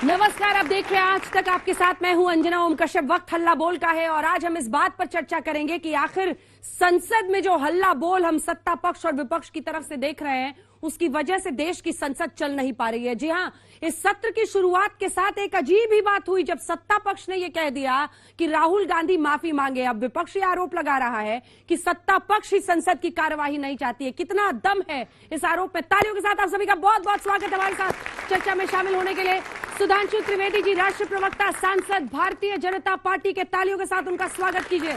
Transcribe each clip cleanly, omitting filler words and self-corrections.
नमस्कार, आप देख रहे हैं आज तक। आपके साथ मैं हूं अंजना ओम कश्यप। वक्त हल्ला बोल का है और आज हम इस बात पर चर्चा करेंगे कि आखिर संसद में जो हल्ला बोल हम सत्ता पक्ष और विपक्ष की तरफ से देख रहे हैं, उसकी वजह से देश की संसद चल नहीं पा रही है। जी हां, इस सत्र की शुरुआत के साथ एक अजीब ही बात हुई जब सत्ता पक्ष ने यह कह दिया कि राहुल गांधी माफी मांगे। अब विपक्ष ये आरोप लगा रहा है कि सत्ता पक्ष ही संसद की कार्यवाही नहीं चाहती है। कितना दम है इस आरोप में। तालियों के साथ आप सभी का बहुत बहुत स्वागत है। हमारे साथ चर्चा में शामिल होने के लिए सुधांशु त्रिवेदी जी, राष्ट्रीय प्रवक्ता, सांसद, भारतीय जनता पार्टी के। तालियों के साथ उनका स्वागत कीजिए।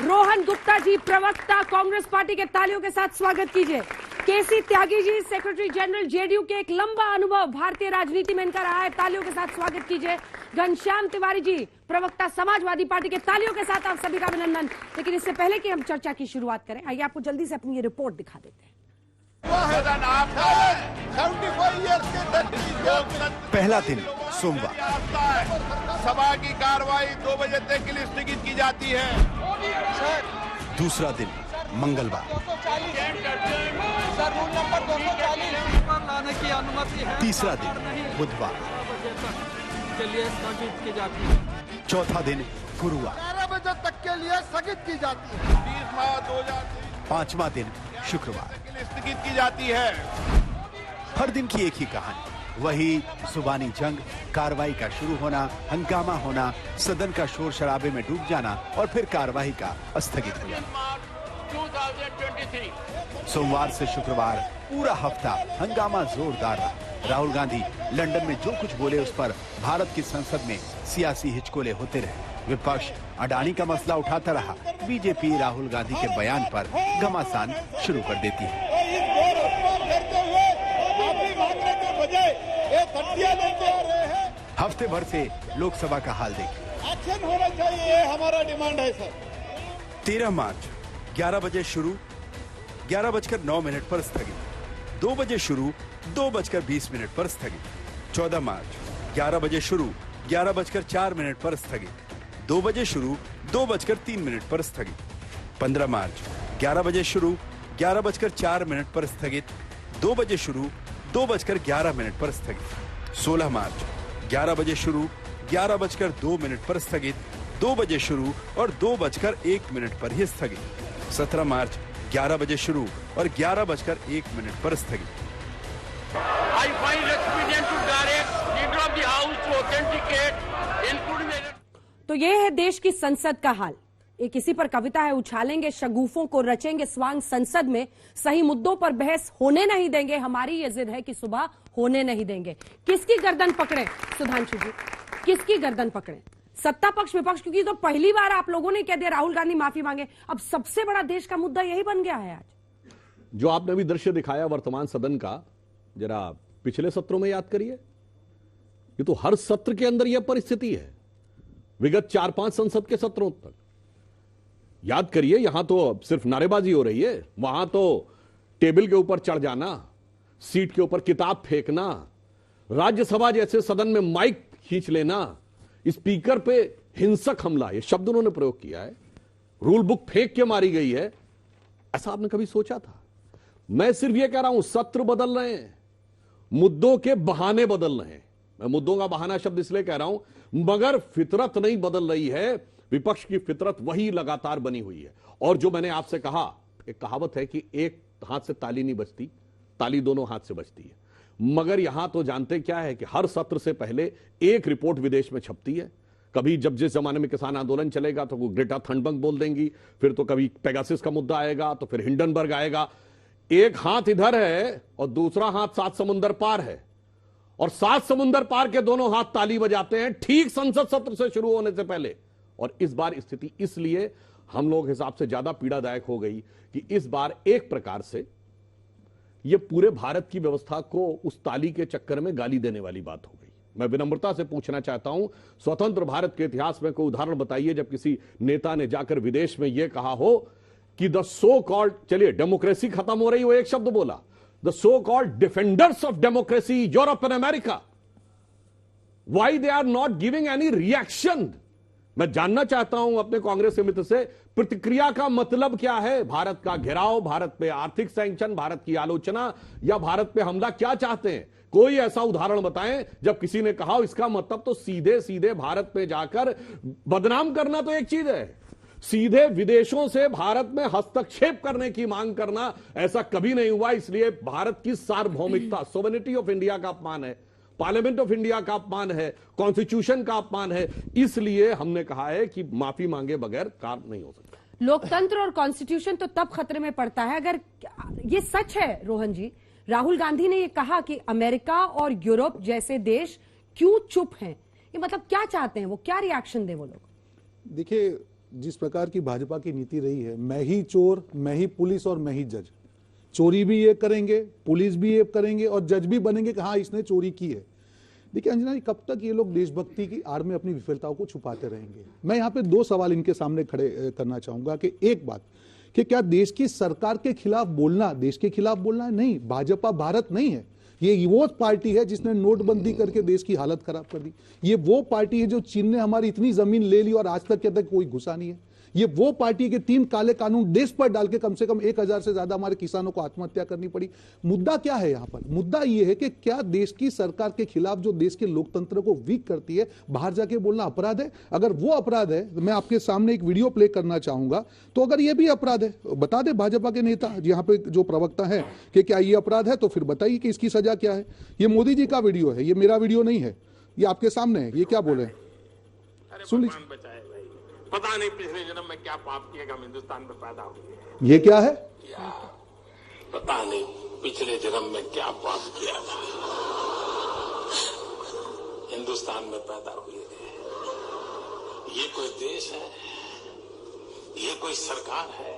रोहन गुप्ता जी, प्रवक्ता, कांग्रेस पार्टी के। तालियों के साथ स्वागत कीजिए। केसी Tyagi ji, secretary general, JDU के। एक लंबा अनुभव भारतीय राजनीति में इनका रहा है। तालियों के साथ स्वागत कीजिए। घनश्याम तिवारी जी, प्रवक्ता, समाजवादी पार्टी के। तालियों के साथ आप सभी का अभिनंदन। लेकिन इससे पहले कि हम चर्चा की शुरुआत करें, आइए आपको जल्दी से अपनी ये रिपोर्ट दिखा देते हैं। पहला दिन सोमवार, सभा की कार्रवाई 2 बजे तक के लिए स्थगित की जाती है। दूसरा दिन मंगलवार, रूल नंबर 240 लाने की अनुमति है। तीसरा दिन बुधवार, चलिए स्थगित की जाती है। चौथा दिन गुरुवार, 11 बजे तक के लिए स्थगित की जाती है। 20 मार्च 2023 पांचवा दिन शुक्रवार। के लिए स्थगित की जाती है। हर दिन की एक ही कहानी, वही जुबानी जंग, कार्रवाई का शुरू होना, हंगामा होना, सदन का शोर शराबे में डूब जाना और फिर कार्रवाई का स्थगित हो जाना। 2023 सोमवार से शुक्रवार पूरा हफ्ता हंगामा जोरदार रहा। राहुल गांधी लंदन में जो कुछ बोले उस पर भारत की संसद में सियासी हिचकोले होते रहे। विपक्ष अडानी का मसला उठाता रहा। बीजेपी राहुल गांधी के बयान पर घमासान शुरू कर देती है। हफ्ते भर से लोकसभा का हाल देखिए। एक्शन होना चाहिए, हमारा डिमांड है सर। 13 मार्च 11 बजे शुरू, 11:09 पर स्थगित। 2 बजे शुरू, 2:20 पर स्थगित। 14 मार्च 11 बजे शुरू, 11:04 पर स्थगित। 2 बजे शुरू, 2:03 पर स्थगित। 15 मार्च 11 बजे शुरू, 11:04 पर स्थगित। 2 बजे शुरू, 2:11 पर स्थगित। 16 मार्च 11 बजे शुरू, 11:02 पर स्थगित। 2 बजे शुरू और 2:01 पर ही स्थगित। 17 मार्च 11 बजे शुरू और 11:01 पर स्थगित। I find expedient to direct leader of the house to authenticate including तो ये है देश की संसद का हाल। एक इसी पर कविता है, उछालेंगे शगुफों को, रचेंगे स्वांग संसद में, सही मुद्दों पर बहस होने नहीं देंगे, हमारी ये जिद है कि सुबह होने नहीं देंगे। किसकी गर्दन पकड़े सुधांशु जी, किसकी गर्दन पकड़े? सत्ता पक्ष, विपक्ष? क्योंकि तो पहली बार आप लोगों ने कह दिया राहुल गांधी माफी मांगे। अब सबसे बड़ा देश का मुद्दा यही बन गया है आज। जो आपने अभी दृश्य दिखाया वर्तमान सदन का, जरा पिछले सत्रों में याद करिए। ये तो हर सत्र के अंदर यह परिस्थिति है, विगत 4-5 संसद के सत्रों तक। याद करिए, यहां तो सिर्फ नारेबाजी हो रही है, वहां तो टेबल के ऊपर चढ़ जाना, सीट के ऊपर किताब फेंकना, राज्यसभा जैसे सदन में माइक खींच लेना, स्पीकर पे हिंसक हमला, ये शब्द उन्होंने प्रयोग किया है। रूल बुक फेंक के मारी गई है। ऐसा आपने कभी सोचा था? मैं सिर्फ ये कह रहा हूं, सत्र बदल रहे हैं, मुद्दों के बहाने बदल रहे हैं। मैं मुद्दों का बहाना शब्द इसलिए कह रहा हूं, मगर फितरत नहीं बदल रही है। विपक्ष की फितरत वही लगातार बनी हुई है। और जो मैंने आपसे कहा, एक कहावत है कि एक हाथ से ताली नहीं बजती, ताली दोनों हाथ से बजती है। मगर यहां तो जानते क्या है कि हर सत्र से पहले एक रिपोर्ट विदेश में छपती है। कभी जब जिस जमाने में किसान आंदोलन चलेगा तो वो ग्रेटा थनबर्ग बोल देंगी, फिर तो कभी पेगासिस का मुद्दा आएगा, तो फिर हिंडनबर्ग आएगा। एक हाथ इधर है और दूसरा हाथ 7 समुंदर पार है, और 7 समुंदर पार के दोनों हाथ ताली बजाते हैं ठीक संसद सत्र से शुरू होने से पहले। और इस बार स्थिति इसलिए हम लोग हिसाब से ज्यादा पीड़ादायक हो गई कि इस बार एक प्रकार से यह पूरे भारत की व्यवस्था को उस ताली के चक्कर में गाली देने वाली बात हो गई। मैं विनम्रता से पूछना चाहता हूं, स्वतंत्र भारत के इतिहास में कोई उदाहरण बताइए जब किसी नेता ने जाकर विदेश में यह कहा हो कि द सो कॉल्ड, चलिए डेमोक्रेसी खत्म हो रही, वो एक शब्द बोला, the so called defenders of democracy Europe and America, why they are not giving any reaction मैं जानना चाहता हूं अपने कांग्रेस के मित्र से, प्रतिक्रिया का मतलब क्या है? भारत का घेराव, भारत पे आर्थिक सैंक्शन, भारत की आलोचना, या भारत पे हमला, क्या चाहते हैं? कोई ऐसा उदाहरण बताएं जब किसी ने कहा इसका मतलब तो सीधे सीधे भारत पे जाकर बदनाम करना तो एक चीज है, सीधे विदेशों से भारत में हस्तक्षेप करने की मांग करना ऐसा कभी नहीं हुआ। इसलिए भारत की सार्वभौमिकता, सोवरेनिटी ऑफ इंडिया का अपमान है, पार्लियामेंट ऑफ इंडिया का अपमान है, कॉन्स्टिट्यूशन का अपमान है। इसलिए हमने कहा है कि माफी मांगे बगैर काम नहीं हो सकता। लोकतंत्र और कॉन्स्टिट्यूशन तो तब खतरे में पड़ता है अगर ये सच है। रोहन जी, राहुल गांधी ने ये कहा कि अमेरिका और यूरोप जैसे देश क्यों चुप हैं, ये मतलब क्या चाहते हैं वो, क्या रिएक्शन दे वो लोग? देखिए, जिस प्रकार की भाजपा की नीति रही है, मैं ही चोर, मैं ही पुलिस और मैं ही जज, चोरी भी ये करेंगे, पुलिस भी ये करेंगे और जज भी बनेंगे कि हाँ इसने चोरी की है। देखिए अंजना जी, कब तक ये लोग देशभक्ति की आड़ में अपनी विफलताओं को छुपाते रहेंगे? मैं यहाँ पे दो सवाल इनके सामने खड़े करना चाहूंगा कि एक बात कि क्या देश की सरकार के खिलाफ बोलना देश के खिलाफ बोलना है? नहीं, भाजपा भारत नहीं है। ये वो पार्टी है जिसने नोटबंदी करके देश की हालत खराब कर दी। ये वो पार्टी है जो चीन ने हमारी इतनी जमीन ले ली और आज तक के तक कोई घुसा नहीं है। ये वो पार्टी के 3 काले कानून देश पर डाल के कम से कम 1000 से ज्यादा हमारे किसानों को आत्महत्या करनी पड़ी। मुद्दा क्या है यहाँ पर? मुद्दा ये है कि क्या देश की सरकार के खिलाफ जो देश के लोकतंत्र को वीक करती है, बाहर जाके बोलना अपराध है? अगर वो अपराध है तो मैं आपके सामने एक वीडियो प्ले करना चाहूंगा। तो अगर ये भी अपराध है, बता दे भाजपा के नेता यहाँ पे जो प्रवक्ता है कि क्या ये अपराध है, तो फिर बताइए कि इसकी सजा क्या है। ये मोदी जी का वीडियो है, ये मेरा वीडियो नहीं है, ये आपके सामने है। ये क्या बोले, सुन लीजिए। पता नहीं पिछले जन्म में क्या पाप किया कि हम हिंदुस्तान में पैदा हुए। ये क्या है? पता नहीं पिछले जन्म में क्या पाप किया था, हिंदुस्तान में पैदा हुए। ये कोई देश है, ये कोई सरकार है,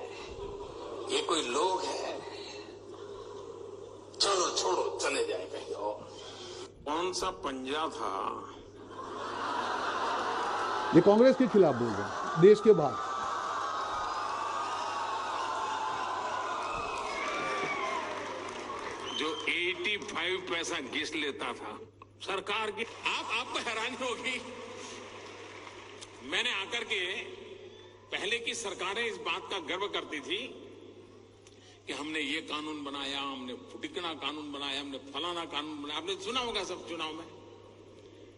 ये कोई लोग है? चलो छोड़ो, चले जाए कहीं और। कौन सा पंजा था? ये कांग्रेस के खिलाफ बोल रहे हैं, देश के बाहर। जो 85 पैसा घिस लेता था सरकार की। आपको हैरानी होगी, मैंने आकर के, पहले की सरकारें इस बात का गर्व करती थी कि हमने ये कानून बनाया, हमने फुटिकना कानून बनाया, हमने फलाना कानून बनाया। आपने सुना होगा सब चुनाव में।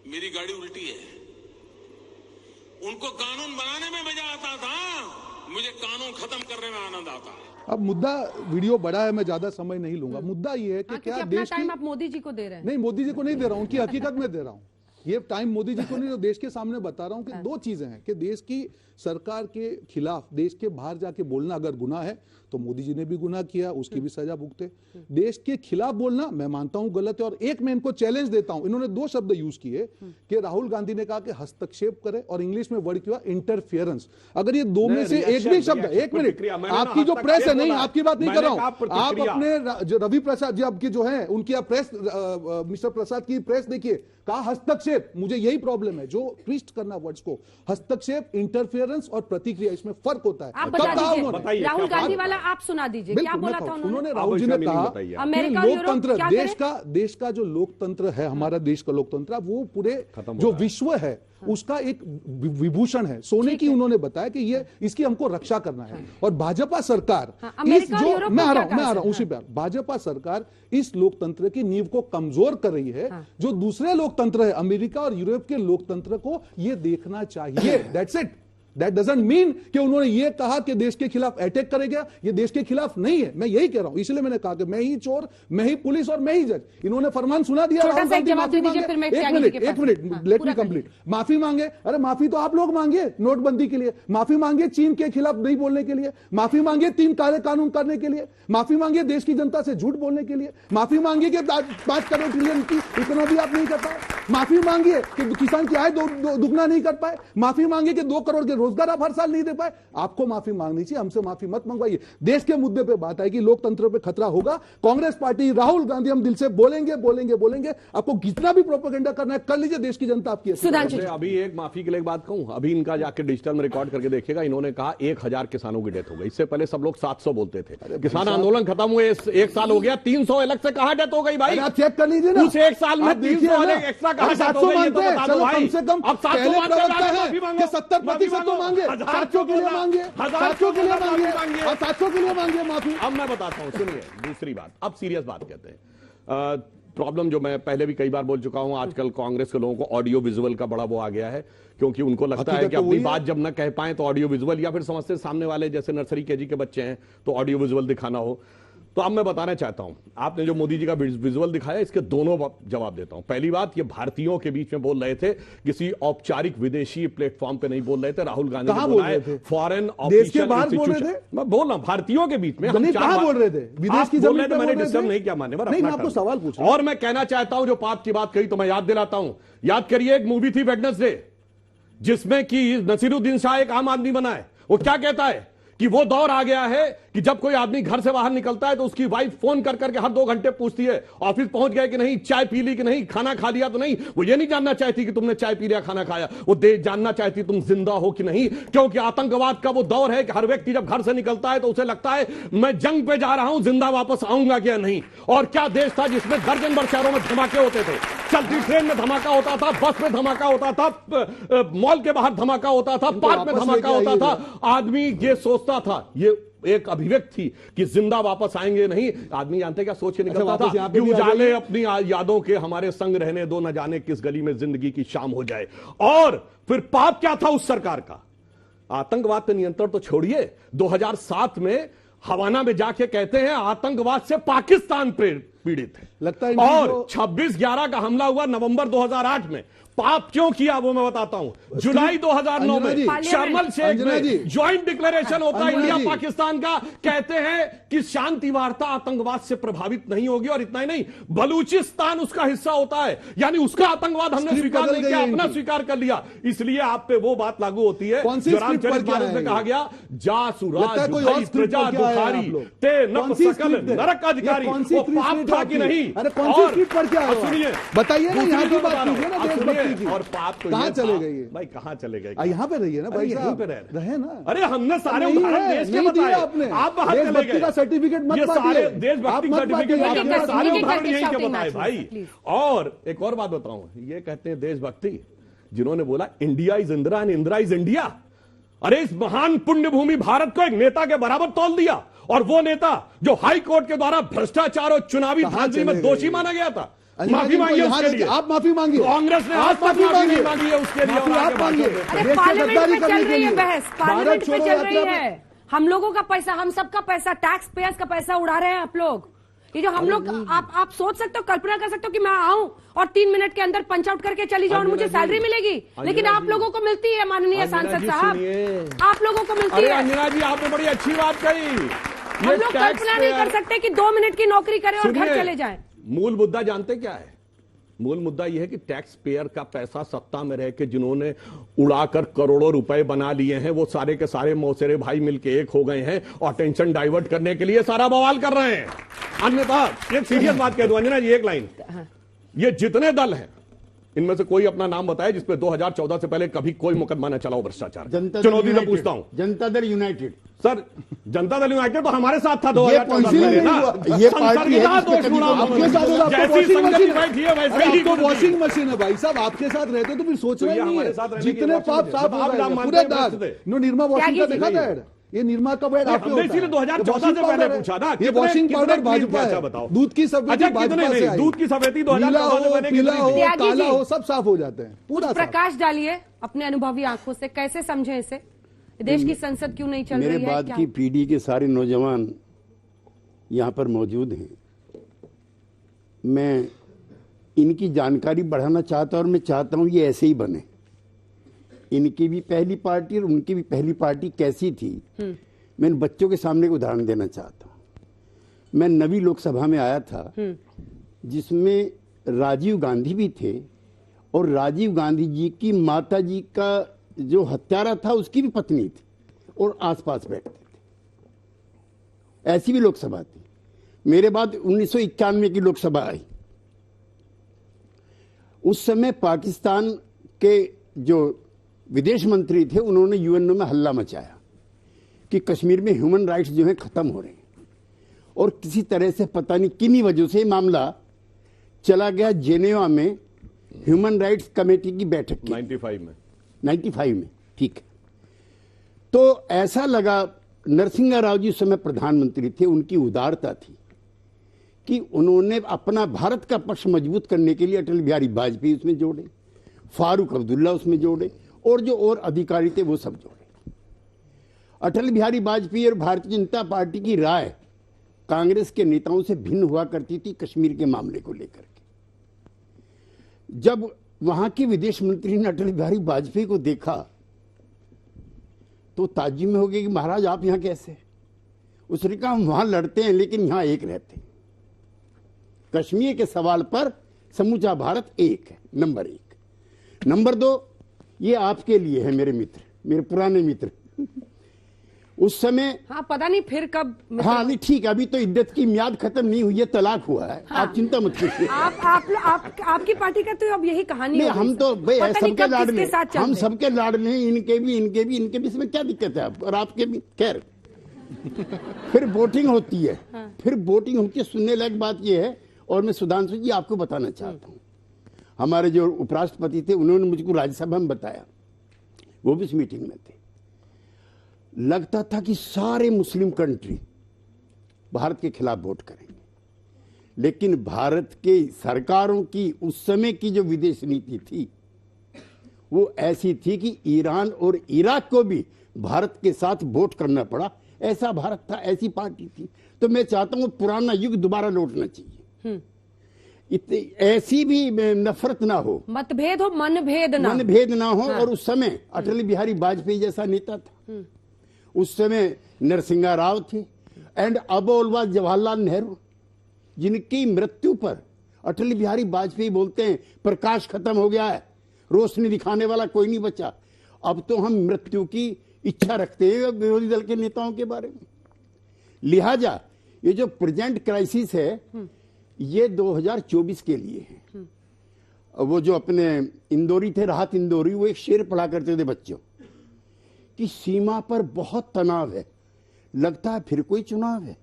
मेरी गाड़ी उल्टी है, उनको कानून बनाने में मजा आता था, मुझे कानून खत्म करने में आनंद आता है। अब मुद्दा, वीडियो बड़ा है, मैं ज्यादा समय नहीं लूंगा। मुद्दा ये है कि क्या देश टाइम आप मोदी जी को दे रहे हैं? नहीं, मोदी जी को नहीं दे रहा हूं, उनकी हकीकत में दे रहा हूं। ये टाइम मोदी जी को नहीं, तो देश के सामने बता रहा हूं कि दो चीजें हैं कि देश की सरकार के खिलाफ देश के बाहर जाके बोलना अगर गुनाह है तो मोदी जी ने भी गुनाह किया, उसकी भी सजा भुगते। देश के खिलाफ बोलना मैं मानता हूं गलत है। और एक मैं इनको चैलेंज देता हूं, इन्होंने 2 शब्द यूज किए कि राहुल गांधी ने कहा कि हस्तक्षेप करे और इंग्लिश में वर्ड किया इंटरफियरेंस। अगर ये दो में से एक भी शब्द, एक मिनट, आपकी जो प्रेस है, नहीं आपकी बात नहीं कर रहा हूं, आप अपने रवि प्रसाद जी आपकी जो है उनकी आप प्रेस, मिस्टर प्रसाद की प्रेस देखिए, कहा हस्तक्षेप। मुझे यही प्रॉब्लम है, जो ट्विस्ट करना वर्ड्स को, हस्तक्षेप, इंटरफेरेंस और प्रतिक्रिया, इसमें फर्क होता है। आप बता दीजिए, राहुल गांधी वाला आप सुना दीजिए, क्या बोला था उन्होंने? राहुल जी ने कहा अमेरिका, लोकतंत्र, देश का जो लोकतंत्र है, हमारा देश का लोकतंत्र, वो पूरे जो विश्व है उसका एक विभूषण है, सोने की। उन्होंने बताया कि ये इसकी हमको रक्षा करना है। और भाजपा सरकार जो, मैं आ रहा हूं उसी पर, भाजपा सरकार इस लोकतंत्र की नींव को कमजोर कर रही है। जो दूसरे लोकतंत्र है, अमेरिका और यूरोप के लोकतंत्र को ये देखना चाहिए। That's it. That doesn't mean कि उन्होंने ये कहा कि देश के खिलाफ अटैक करेगा, ये देश के खिलाफ नहीं है। मैं यही कह रहा हूं, इसलिए मैंने कहा कि मैं ही चोर, मैं ही पुलिस और मैं ही जज। इन्होंने फरमान सुना दिया, एक मिनट, लेट मी कंप्लीट। माफी मांगे, अरे माफी तो आप लोग मांगे नोटबंदी के लिए, माफी मांगे चीन के खिलाफ नहीं बोलने के लिए, माफी मांगे 3 काले कानून करने के लिए, माफी मांगे देश की जनता से झूठ बोलने के लिए, माफी मांगे कि 5 करोड़ ट्रिलियन की इकोनॉमी आप नहीं कर पाए, माफी मांगिए कि किसान की आय दुगना नहीं कर पाए, माफी मांगे कि 2 करोड़ के रोजगार आप हर साल नहीं दे पाए, आपको माफी मांगनी चाहिए, हमसे माफी मत मंगवाइए। देश के मुद्दे पे बात आएगी, लोकतंत्र पे खतरा होगा। कांग्रेस पार्टी, राहुल गांधी, हम दिल से बोलेंगे बोलेंगे बोलेंगे, आपको कितना भी प्रोपेगेंडा करना है कर लीजिए, देश की जनता आपकी है। सुधांशु जी, अभी एक माफी के लिए एक बात कहूं, अभी इनका जाके डिजिटल में रिकॉर्ड करके देखिएगा, इन्होंने कहा 1000 किसानों की डेथ हो गई। इससे पहले सब लोग 700 बोलते थे। किसान आंदोलन खत्म हुए 1 साल हो गया, 300 अलग से कहां डेथ हो गई भाई? आप चेक कर लीजिए ना, उस 1 साल में 300 अलग एक्स्ट्रा कहां डेथ हो गई? ये तो बता दो भाई। कम से कम अब 700 मांगते हैं, 70% तो मांगे, 700 के लिए मांगे, 700 के लिए मांगे, और 700 के लिए मांगे माफी। अब मैं बताता हूं, सुनिए दूसरी बात, अब सीरियस बात कहते हैं। प्रॉब्लम जो मैं पहले भी कई बार बोल चुका हूं, आजकल कांग्रेस के लोगों को ऑडियो विजुअल का बड़ा वो आ गया है, क्योंकि उनको लगता है कि अपनी बात जब न कह पाए तो ऑडियो विजुअल, या फिर समझते सामने वाले जैसे नर्सरी केजी के बच्चे हैं तो ऑडियो विजुअल दिखाना हो। तो अब मैं बताना चाहता हूं, आपने जो मोदी जी का विजुअल दिखाया, इसके दोनों जवाब देता हूं। पहली बात, ये भारतीयों के बीच में बोल रहे थे, किसी औपचारिक विदेशी प्लेटफॉर्म पे नहीं बोल रहे थे। राहुल गांधी ने बोला है फॉरेन ऑफिशियल इंस्टीट्यूशन, मैं बोल रहा हूं भारतीयों के बीच में। हम कहां बोल रहे थे? विदेश की जमीन पे मैंने डिस्टर्ब नहीं किया, मान्य नहीं, मैं आपको सवाल पूछ रहा हूं। और मैं कहना चाहता हूं, जो पाप की बात कही तो मैं याद दिलाता हूं, याद करिए एक मूवी थी वेडनेसडे, जिसमें कि नसीरुद्दीन शाह एक आम आदमी बना है। वो क्या कहता है कि वो दौर आ गया है कि जब कोई आदमी घर से बाहर निकलता है तो उसकी वाइफ फोन कर करके हर 2 घंटे पूछती है ऑफिस पहुंच गए कि नहीं, चाय पी ली कि नहीं, खाना खा लिया तो नहीं। वो ये नहीं जानना चाहती कि तुमने चाय पी लिया, खाना खाया, वो जानना चाहती तुम जिंदा हो कि नहीं। क्योंकि आतंकवाद का वो दौर है कि हर व्यक्ति जब घर से निकलता है तो उसे लगता है मैं जंग पे जा रहा हूं, जिंदा वापस आऊंगा क्या नहीं। और क्या देश था जिसमें दर्जन भर शहरों में धमाके होते थे, चलती ट्रेन में धमाका होता था, बस में धमाका होता था, मॉल के बाहर धमाका होता था, पार्क में धमाका होता था। आदमी ये सोचता था, ये एक अभिव्यक्ति थी कि जिंदा वापस आएंगे नहीं। आदमी जानते क्या सोच के निकलता था कि उजाले अपनी यादों के हमारे संग रहने दो, न जाने किस गली में जिंदगी की शाम हो जाए। और फिर पाप क्या था उस सरकार का? आतंकवाद पे नियंत्रण तो छोड़िए, 2007 में हवाना में जाके कहते हैं आतंकवाद से पाकिस्तान पीड़ित है, लगता है। और 26/11 का हमला हुआ नवंबर 2008 में। पाप क्यों किया वो मैं बताता हूं। जुलाई 2009 में शर्मल शेख में ज्वाइंट डिक्लेरेशन होता है इंडिया पाकिस्तान का, कहते हैं कि शांति वार्ता आतंकवाद से प्रभावित नहीं होगी। और इतना ही नहीं, बलूचिस्तान उसका हिस्सा होता है, यानी उसका आतंकवाद हमने स्वीकार नहीं किया, अपना स्वीकार कर लिया। इसलिए आप पे वो बात लागू होती है जो रामचरितमानस में कहा गया, जासुरा प्रजा दुखारी ते नप सकल नरक अधिकारी। वो पाप था कि नहीं? सुनिए, बताइए ना, यहाँ की बात कीजिए ना, देशभक्ति की। और पाप तो कहां चले गए भाई? कहां चले गए? यहाँ पे रहिए ना भाई, यहीं पे रहे ना। अरे हमने सारे उदाहरण देश के बताए, आपने आप बाहर चले गए। का सर्टिफिकेट मत ये सारे बांटिए, देशभक्ति सर्टिफिकेट सारे उदाहरण यहीं के बताए भाई। और एक और बात बताऊं, ये कहते हैं देशभक्ति, जिन्होंने बोला India is Indira and Indira is India. अरे इस महान पुण्य भूमि भारत को एक नेता के बराबर तौल दिया, और वो नेता जो हाई कोर्ट के द्वारा भ्रष्टाचार और चुनावी धांधली में दोषी माना गया था, माफी मांगी उसके लिए। आप माफी मांगिए, कांग्रेस ने आज तक माफी नहीं मांगी है उसके लिए। आप मांगिए, पार्लियामेंट में चल रही है बहस, पार्लियामेंट में चल रही है। हम लोगों का पैसा, हम सबका पैसा, टैक्स पेयर्स का पैसा उड़ा रहे हैं आप लोग। ये जो हम लोग, आप सोच सकते हो, कल्पना कर सकते हो कि मैं आऊं और 3 मिनट के अंदर पंच आउट करके चली जाऊं और मुझे सैलरी मिलेगी, लेकिन आप लोगों को मिलती है। माननीय सांसद साहब, आप लोगों को मिलती है। अंजना जी, आपने बड़ी अच्छी बात कही। हम लोग कल्पना नहीं कर सकते कि 2 मिनट की नौकरी करें और घर चले जाएं। मूल मुद्दा जानते क्या है? मूल मुद्दा यह है कि टैक्स पेयर का पैसा सत्ता में रह के जिन्होंने उड़ाकर करोड़ों रुपए बना लिए हैं, वो सारे के सारे मौसेरे भाई मिलके एक हो गए हैं और टेंशन डाइवर्ट करने के लिए सारा बवाल कर रहे हैं। अन्यथा एक सीरियस बात कह दूं अंजना जी, एक लाइन, ये जितने दल हैं इनमें से कोई अपना नाम बताए जिसपे 2014 से पहले कभी कोई मुकदमा न चला हो भ्रष्टाचार। चुनौती से पूछता हूं। Janata Dal United, sir Janata Dal United तो हमारे साथ था 2014 में ना। ये पार्टी है वॉशिंग मशीन है भाई साहब, आपके साथ रहते तो फिर सोच रहे हैं जितने पाप साफ पूरे दाग। निर्मा वॉशिंग का देखा था, ये निर्मा का बैड आपके होता है। इसीलिए 2014 से पहले पूछा ना, ये वॉशिंग पाउडर भाजपा है, बताओ। दूध की सफेदी भाजपा से आई, दूध की सफेदी 2014 से पहले पीला हो काला हो सब साफ हो जाते हैं। पूरा प्रकाश डालिए अपने अनुभवी आंखों से, कैसे समझे इसे? देश की संसद क्यों नहीं चल रही है? मेरे बाद की पीढ़ी के सारे नौजवान यहाँ पर मौजूद हैं, मैं इनकी जानकारी बढ़ाना चाहता हूं और मैं चाहता हूं ये ऐसे ही बने। इनकी भी पहली पार्टी और उनकी भी पहली पार्टी कैसी थी, मैं इन बच्चों के सामने एक उदाहरण देना चाहता हूं। मैं नवी लोकसभा में आया था जिसमें राजीव गांधी भी थे और राजीव गांधी जी की माता जी का जो हत्यारा था उसकी भी पत्नी थी और आसपास बैठते थे। ऐसी भी लोकसभा थी। मेरे बाद 1991 की लोकसभा आई। उस समय पाकिस्तान के जो विदेश मंत्री थे उन्होंने यूएनओ में हल्ला मचाया कि कश्मीर में ह्यूमन राइट्स जो है खत्म हो रहे हैं, और किसी तरह से पता नहीं किन्हीं वजह से मामला चला गया जेनेवा में ह्यूमन राइट्स कमेटी की बैठक की 95 में, ठीक है। तो ऐसा लगा, नरसिंह राव जी उस समय प्रधानमंत्री थे, उनकी उदारता थी कि उन्होंने अपना भारत का पक्ष मजबूत करने के लिए अटल बिहारी वाजपेयी उसमें जोड़े, फारूक अब्दुल्ला उसमें जोड़े, और जो और अधिकारी थे वो सब जोड़े। अटल बिहारी वाजपेयी और भारतीय जनता पार्टी की राय कांग्रेस के नेताओं से भिन्न हुआ करती थी कश्मीर के मामले को लेकर के। जब वहां के विदेश मंत्री ने अटल बिहारी वाजपेयी को देखा तो ताज्जुब में हो गया कि महाराज आप यहां कैसे? उसने कहा हम वहां लड़ते हैं लेकिन यहां एक रहते हैं। कश्मीर के सवाल पर समूचा भारत एक है, नंबर 1। नंबर 2, ये आपके लिए है मेरे मित्र, मेरे पुराने मित्र। उस समय हाँ, पता नहीं फिर कब हाँ नहीं ठीक है, अभी तो इद्दत की मियाद खत्म नहीं हुई है, तलाक हुआ है। हाँ। आप चिंता मत कीजिए। आपकी पार्टी का तो अब यही कहानी नहीं, है। हम तो भाई सबके लाड में, हम साथ सबके लाड में, इनके भी इसमें क्या दिक्कत है? और आपके भी खैर। फिर वोटिंग होती है। हाँ। फिर वोटिंग होती है। सुनने लायक बात यह है, और मैं सुधांशु जी आपको बताना चाहता हूँ, हमारे जो उपराष्ट्रपति थे उन्होंने मुझको राज्यसभा में बताया, वो भी इस मीटिंग में थे। लगता था कि सारे मुस्लिम कंट्री भारत के खिलाफ वोट करेंगे, लेकिन भारत के सरकारों की उस समय की जो विदेश नीति थी वो ऐसी थी कि ईरान और इराक को भी भारत के साथ वोट करना पड़ा। ऐसा भारत था, ऐसी पार्टी थी। तो मैं चाहता हूं पुराना युग दोबारा लौटना चाहिए। ऐसी भी नफरत ना हो, मतभेद हो, मनभेद ना हो। हाँ। और उस समय अटल बिहारी वाजपेयी जैसा नेता था, उस समय नरसिंह राव थे, एंड अबोल वाज जवाहरलाल नेहरू, जिनकी मृत्यु पर अटल बिहारी वाजपेयी बोलते हैं प्रकाश खत्म हो गया है, रोशनी दिखाने वाला कोई नहीं बचा। अब तो हम मृत्यु की इच्छा रखते हैं विरोधी दल के नेताओं के बारे में। लिहाजा ये जो प्रेजेंट क्राइसिस है ये 2024 के लिए है। वो जो अपने इंदौरी थे, राहत इंदौरी, वो एक शेर पढ़ा करते थे बच्चों कि सीमा पर बहुत तनाव है, लगता है फिर कोई चुनाव है।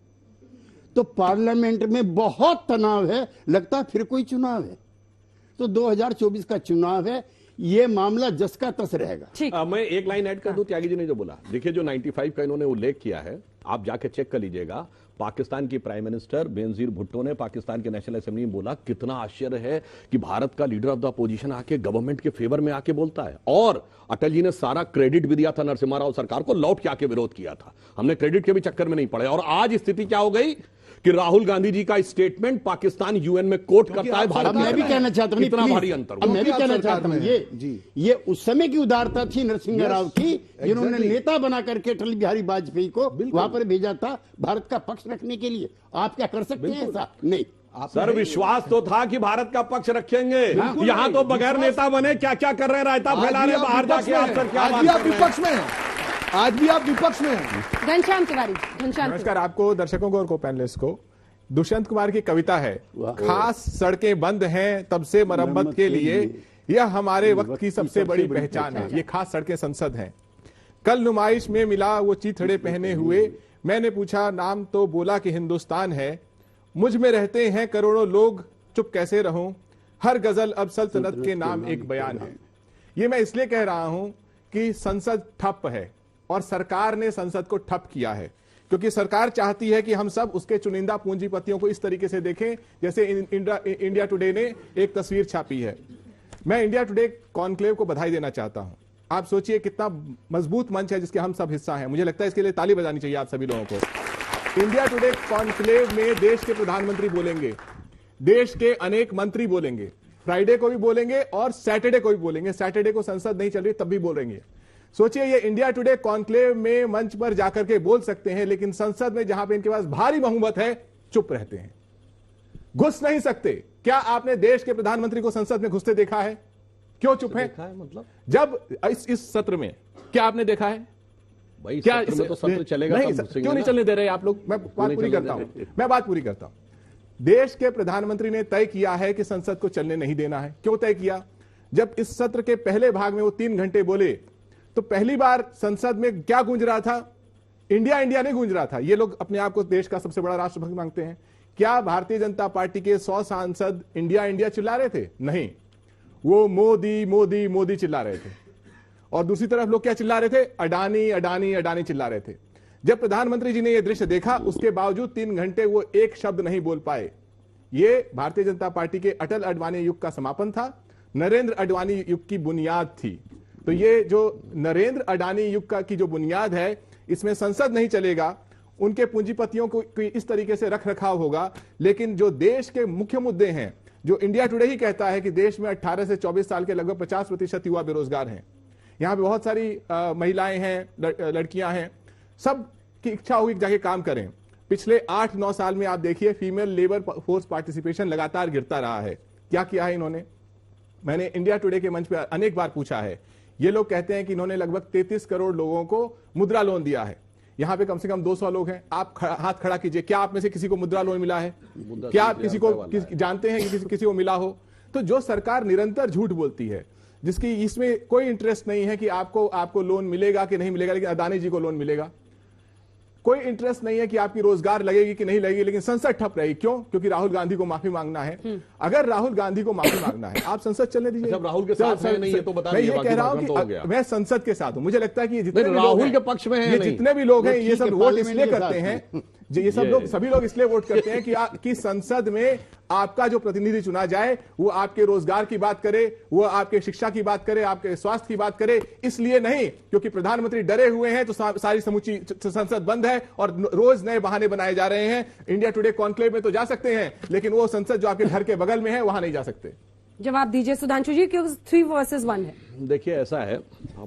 तो पार्लियामेंट में बहुत तनाव है, लगता है फिर कोई चुनाव है। तो 2024 का चुनाव है, ये मामला जस का तस रहेगा। मैं एक लाइन ऐड कर दूं, त्यागी जी ने जो बोला, देखिए जो 95 का इन्होंने उल्लेख किया है, आप जाके चेक कर लीजिएगा। पाकिस्तान की प्राइम मिनिस्टर बेनजीर भुट्टो ने पाकिस्तान के नेशनल असेंबली में बोला, कितना आश्चर्य है कि भारत का लीडर ऑफ द अपोजिशन आके गवर्नमेंट के फेवर में आके बोलता है। और अटल जी ने सारा क्रेडिट भी दिया था नरसिम्हा राव सरकार को, लौट के आके विरोध किया था। हमने क्रेडिट के भी चक्कर में नहीं पड़े। और आज स्थिति क्या हो गई कि राहुल गांधी जी का स्टेटमेंट पाकिस्तान यूएन में कोट करता है भारत। मैं भी कहना चाहता हूं, इतना भारी अंतर। मैं भी कहना चाहता हूं, ये उस समय की उदारता थी नरसिंह राव की, जिन्होंने नेता बना करके अटल बिहारी वाजपेयी को वहां पर भेजा था भारत का पक्ष रखने के लिए। आप क्या कर सकते हैं ऐसा? नहीं सर, विश्वास तो था कि भारत का पक्ष रखेंगे। यहाँ तो बगैर नेता बने क्या क्या कर रहे हैं, रायता फैला रहे बाहर जाके। आप सर क्या बात, आप विपक्ष में हैं, आज भी आप विपक्ष में हैं। घनश्याम तिवारी। नमस्कार आपको, दर्शकों को और को पैनलिस्ट को। दुष्यंत कुमार की कविता है, खास सड़कें बंद हैं तब से मरम्मत के लिए, यह हमारे वक्त की सबसे बड़ी पहचान है। ये खास सड़कें संसद हैं। कल नुमाइश में मिला वो चीथड़े पहने हुए, मैंने पूछा नाम तो बोला कि हिंदुस्तान है। मुझ में रहते हैं करोड़ों लोग, चुप कैसे रहूं, हर गजल अब सल्तनत के नाम एक बयान है। ये मैं इसलिए कह रहा हूं कि संसद ठप है और सरकार ने संसद को ठप किया है, क्योंकि सरकार चाहती है कि हम सब उसके चुनिंदा पूंजीपतियों को इस तरीके से देखें जैसे इंडिया टुडे ने एक तस्वीर छापी है। मैं इंडिया टुडे कॉन्क्लेव को बधाई देना चाहता हूं। आप सोचिए कितना मजबूत मंच है जिसके हम सब हिस्सा हैं। मुझे लगता है इसके लिए ताली बजानी चाहिए आप सभी लोगों को। इंडिया टुडे कॉन्क्लेव में देश के प्रधानमंत्री बोलेंगे, देश के अनेक मंत्री बोलेंगे, फ्राइडे को भी बोलेंगे और सैटरडे को भी बोलेंगे। सैटरडे को संसद नहीं चल रही तब भी बोलेंगे। सोचिए ये इंडिया टुडे कॉन्क्लेव में मंच पर जाकर के बोल सकते हैं, लेकिन संसद में जहां पे इनके पास भारी बहुमत है चुप रहते हैं, घुस नहीं सकते। क्या आपने देश के प्रधानमंत्री को संसद में घुसते देखा है? क्यों चुप है? देखा है मतलब जब इस सत्र में क्या आपने देखा है? भाई क्या सत्र में तो सत्र चलेगा नहीं, तब घुसेंगे क्यों नहीं ना। चलने दे रहे आप लोग? मैं बात पूरी करता हूं। देश के प्रधानमंत्री ने तय किया है कि संसद को चलने नहीं देना है। क्यों तय किया? जब इस सत्र के पहले भाग में वो 3 घंटे बोले तो पहली बार संसद में क्या गूंज रहा था? इंडिया इंडिया नहीं गूंज रहा था। ये लोग अपने आप को देश का सबसे बड़ा राष्ट्रभक्त मांगते हैं। क्या भारतीय जनता पार्टी के 100 सांसद इंडिया इंडिया चिल्ला रहे थे? नहीं, वो मोदी मोदी मोदी चिल्ला रहे थे। और दूसरी तरफ लोग क्या चिल्ला रहे थे? अडानी अडानी अडानी चिल्ला रहे थे। जब प्रधानमंत्री जी ने यह दृश्य देखा, उसके बावजूद 3 घंटे वो एक शब्द नहीं बोल पाए। ये भारतीय जनता पार्टी के अटल अडवाणी युग का समापन था, नरेंद्र अडवाणी युग की बुनियाद थी। तो ये जो नरेंद्र अडानी युग की जो बुनियाद है, इसमें संसद नहीं चलेगा, उनके पूंजीपतियों को इस तरीके से रख रखाव होगा। लेकिन जो देश के मुख्य मुद्दे हैं, जो इंडिया टुडे ही कहता है कि देश में 18 से 24 साल के लगभग 50% युवा बेरोजगार हैं, यहां पे बहुत सारी महिलाएं हैं, लड़कियां हैं, सब की इच्छा होगी जाके काम करें। पिछले 8-9 साल में आप देखिए फीमेल लेबर फोर्स पार्टिसिपेशन लगातार गिरता रहा है। क्या किया है इन्होंने? मैंने इंडिया टुडे के मंच पर अनेक बार पूछा है। ये लोग कहते हैं कि इन्होंने लगभग 33 करोड़ लोगों को मुद्रा लोन दिया है। यहां पे कम से कम 200 लोग हैं। आप हाथ खड़ा कीजिए, क्या आप में से किसी को मुद्रा लोन मिला है? क्या आप किसी को जानते हैं कि किसी को मिला हो? तो जो सरकार निरंतर झूठ बोलती है, जिसकी इसमें कोई इंटरेस्ट नहीं है कि आपको लोन मिलेगा कि नहीं मिलेगा, लेकिन अडानी जी को लोन मिलेगा। कोई इंटरेस्ट नहीं है कि आपकी रोजगार लगेगी कि नहीं लगेगी, लेकिन संसद ठप रहेगी। क्यों? क्योंकि राहुल गांधी को माफी मांगना है। अगर राहुल गांधी को माफी मांगना है, आप संसद चलने दीजिए। जब राहुल के साथ है नहीं, ये तो बता मैं दीजिए, ये कह रहा हूं बाकी कि मैं संसद के साथ हूं। मुझे लगता है कि जितने भी राहुल के पक्ष में है, ये जितने भी लोग हैं, ये सब वोट इसलिए करते हैं, ये सब लोग सभी लोग इसलिए वोट करते हैं कि संसद में आपका जो प्रतिनिधि चुना जाए वो आपके रोजगार की बात करे, वो आपके शिक्षा की बात करे, आपके स्वास्थ्य की बात करे। इसलिए नहीं क्योंकि प्रधानमंत्री डरे हुए हैं तो सारी समूची संसद बंद है और रोज नए बहाने बनाए जा रहे हैं। इंडिया टुडे कॉन्क्लेव में तो जा सकते हैं, लेकिन वो संसद जो आपके घर के बगल में है वहां नहीं जा सकते। जवाब दीजिए सुधांशु जी, क्योंकि 3 वर्सेस 1 है। देखिए ऐसा है,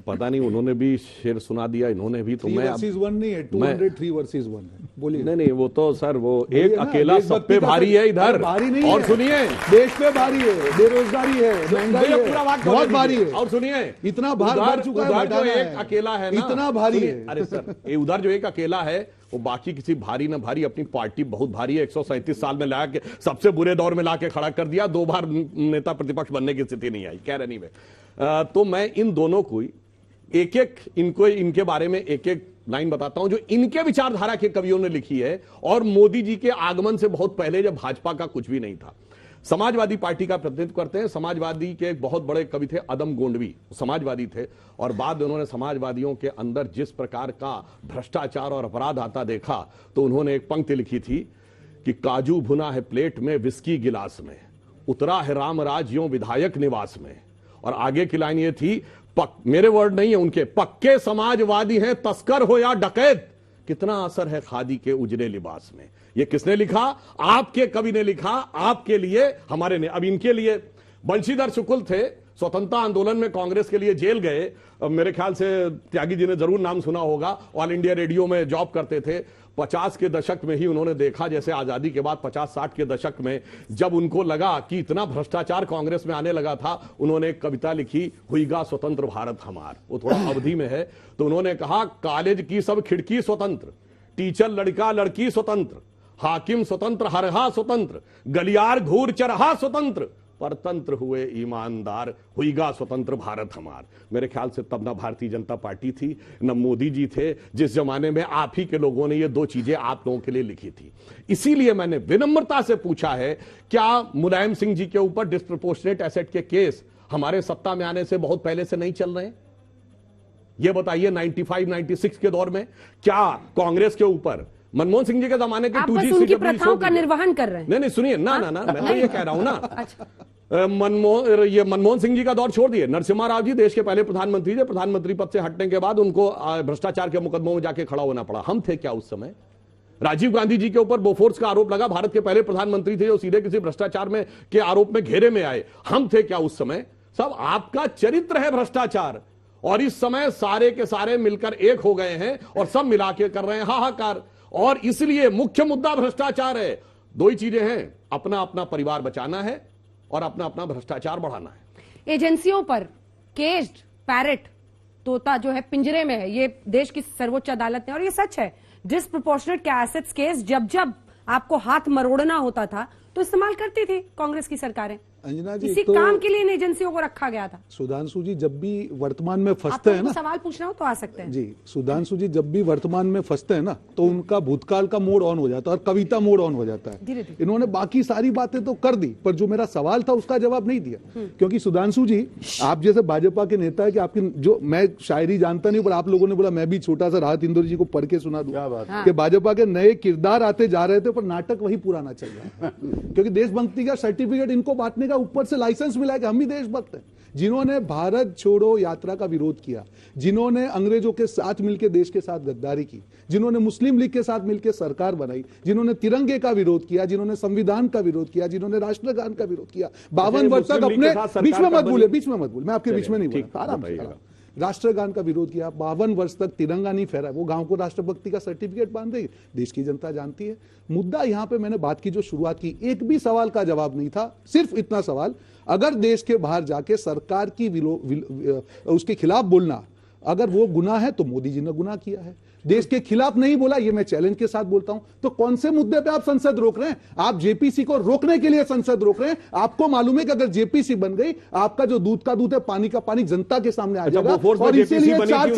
पता नहीं उन्होंने भी शेर सुना दिया, इन्होंने भी, तो 3 मैं वर्सेस 1 नहीं है, 203 वर्सेस 1 है। बोलिए। नहीं, वो तो सर वो एक अकेला सब पे भारी है इधर। भारी नहीं और है। सुनिए, देश पे भारी है, बेरोजगारी है, महंगाई है, बहुत भारी है। और सुनिए, इतना भार बढ़ चुका है, उधर जो हटाना एक है। अकेला है ना, इतना भारी है। अरे सर, ये उधर जो एक अकेला है वो बाकी किसी भारी ना भारी, अपनी पार्टी बहुत भारी है। 137 साल में ला के सबसे बुरे दौर में ला के खड़ा कर दिया, 2 बार नेता प्रतिपक्ष बनने की स्थिति नहीं आई। कह रहे नहीं मैं, तो मैं इन दोनों को एक इनके बारे में एक लाइन बताता हूं जो इनके विचारधारा के कवियों ने लिखी है, और मोदी जी के आगमन से बहुत पहले जब भाजपा का कुछ भी नहीं था। समाजवादी पार्टी का प्रतिनिधित्व करते हैं। समाजवादी के एक बहुत बड़े कवि थे अदम गोंडवी, समाजवादी थे, और बाद में उन्होंने समाजवादियों के अंदर जिस प्रकार का भ्रष्टाचार और अपराध आता देखा, तो उन्होंने एक पंक्ति लिखी थी कि काजू भुना है प्लेट में, विस्की गिलास में, उतरा है रामराज यों विधायक निवास में। और आगे की लाइन ये थी, मेरे वर्ड नहीं है उनके, पक्के समाजवादी हैं तस्कर हो या डकैत, कितना असर है खादी के उजले लिबास में। ये किसने लिखा? आपके कवि ने लिखा, आपके लिए, हमारे ने। अब इनके लिए बंशीधर शुक्ल थे, स्वतंत्रता आंदोलन में कांग्रेस के लिए जेल गए। मेरे ख्याल से त्यागी जी ने जरूर नाम सुना होगा, ऑल इंडिया रेडियो में जॉब करते थे। 50 के दशक में ही उन्होंने देखा, जैसे आजादी के बाद 50-60 के दशक में जब उनको लगा कि इतना भ्रष्टाचार कांग्रेस में आने लगा था, उन्होंने एक कविता लिखी, हुईगा स्वतंत्र भारत हमार। वो थोड़ा अवधि में है, तो उन्होंने कहा, कॉलेज की सब खिड़की स्वतंत्र, टीचर लड़का लड़की स्वतंत्र, हाकिम स्वतंत्र हरहा स्वतंत्र, गलियार घूर चरहा स्वतंत्र, परतंत्र हुए ईमानदार, हुईगा स्वतंत्र भारत हमार। मेरे ख्याल से तब ना भारतीय जनता पार्टी थी, न मोदी जी थे, जिस जमाने में आप ही के लोगों ने ये 2 चीजें आप लोगों के लिए लिखी थी। इसीलिए मैंने विनम्रता से पूछा है, क्या मुलायम सिंह जी के ऊपर डिस्प्रपोर्शनेट एसेट के केस हमारे सत्ता में आने से बहुत पहले से नहीं चल रहे हैं? ये बताइए, 95-96 के दौर में क्या कांग्रेस के ऊपर, मनमोहन सिंह जी के जमाने के आप बस उनकी प्रथाओं का निर्वहन कर रहे हैं। नहीं सुनिए ना, मैं तो ये कह रहा हूं ना, मनमोहन सिंह जी का दौर छोड़ दिए, नरसिम्हा राव जी देश के पहले प्रधानमंत्री थे। प्रधानमंत्री पद से हटने के बाद उनको भ्रष्टाचार के मुकदमों में जाके खड़ा होना पड़ा। हम थे क्या उस समय? राजीव गांधी जी के ऊपर बोफोर्स का आरोप लगा, भारत के पहले प्रधानमंत्री थे जो सीधे किसी भ्रष्टाचार में के आरोप में घेरे में आए। हम थे क्या उस समय? सब आपका चरित्र है भ्रष्टाचार, और इस समय सारे के सारे मिलकर एक हो गए हैं और सब मिला के कर रहे हैं हाहाकार। और इसलिए मुख्य मुद्दा भ्रष्टाचार है। 2 ही चीजें हैं, अपना अपना परिवार बचाना है और अपना अपना भ्रष्टाचार बढ़ाना है। एजेंसियों पर केज्ड पैरेट तोता जो है पिंजरे में है, ये देश की सर्वोच्च अदालत ने, और ये सच है, डिसप्रोपोर्शनेट एसेट्स केस जब जब आपको हाथ मरोड़ना होता था तो इस्तेमाल करती थी कांग्रेस की सरकारें। अंजना जी, इसी तो काम के लिए इन एजेंसियों को रखा गया था। सुधांशु जी जब भी वर्तमान में फंसते हैं ना, सवाल पूछना हो तो आ सकते हैं जी, सुधांशु जी जब भी वर्तमान में फंसते हैं ना तो उनका भूतकाल का मोड ऑन हो जाता है और कविता मोड ऑन हो जाता है। धीरे धीरे। इन्होंने बाकी सारी बातें तो कर दी, पर जो मेरा सवाल था उसका जवाब नहीं दिया। क्योंकि सुधांशु जी, आप जैसे भाजपा के नेता है कि आपकी जो मैं शायरी जानता नहीं, पर आप लोगों ने बोला मैं भी छोटा सा राहत इंदौरी जी को पढ़ के सुना दूं कि भाजपा के नए किरदार आते जा रहे थे पर नाटक वही पुराना चल रहा है। क्योंकि देशभक्ति का सर्टिफिकेट इनको बांटने का ऊपर से लाइसेंस मिला है कि हम भी देशभक्त हैं। जिन्होंने भारत छोड़ो यात्रा का विरोध किया, जिन्होंने अंग्रेजों के साथ मिलकर देश के साथ गद्दारी की, जिन्होंने मुस्लिम लीग के साथ मिलकर सरकार बनाई, जिन्होंने तिरंगे का विरोध किया, जिन्होंने संविधान का विरोध किया, जिन्होंने राष्ट्रगान का विरोध किया, 52 वर्ष तक अपने बीच में मत बोले, मैं आपके बीच में नहीं बोला, आराम से राष्ट्रगान का विरोध किया, 52 वर्ष तक तिरंगा नहीं फहरा, वो गांव को राष्ट्रभक्ति का सर्टिफिकेट बांध रही, देश की जनता जानती है। मुद्दा यहां पे मैंने बात की जो शुरुआत की, एक भी सवाल का जवाब नहीं था, सिर्फ इतना सवाल, अगर देश के बाहर जाके सरकार की उसके खिलाफ बोलना अगर वो गुनाह है तो मोदी जी ने गुनाह किया है। देश के खिलाफ नहीं बोला, ये मैं चैलेंज के साथ बोलता हूं। तो कौन से मुद्दे पे आप संसद रोक रहे हैं? आप जेपीसी को रोकने के लिए संसद रोक रहे हैं। आपको मालूम है कि अगर जेपीसी बन गई, आपका जो दूध का दूध है, पानी का पानी जनता के सामने आ जाएगा। और इसीलिए चार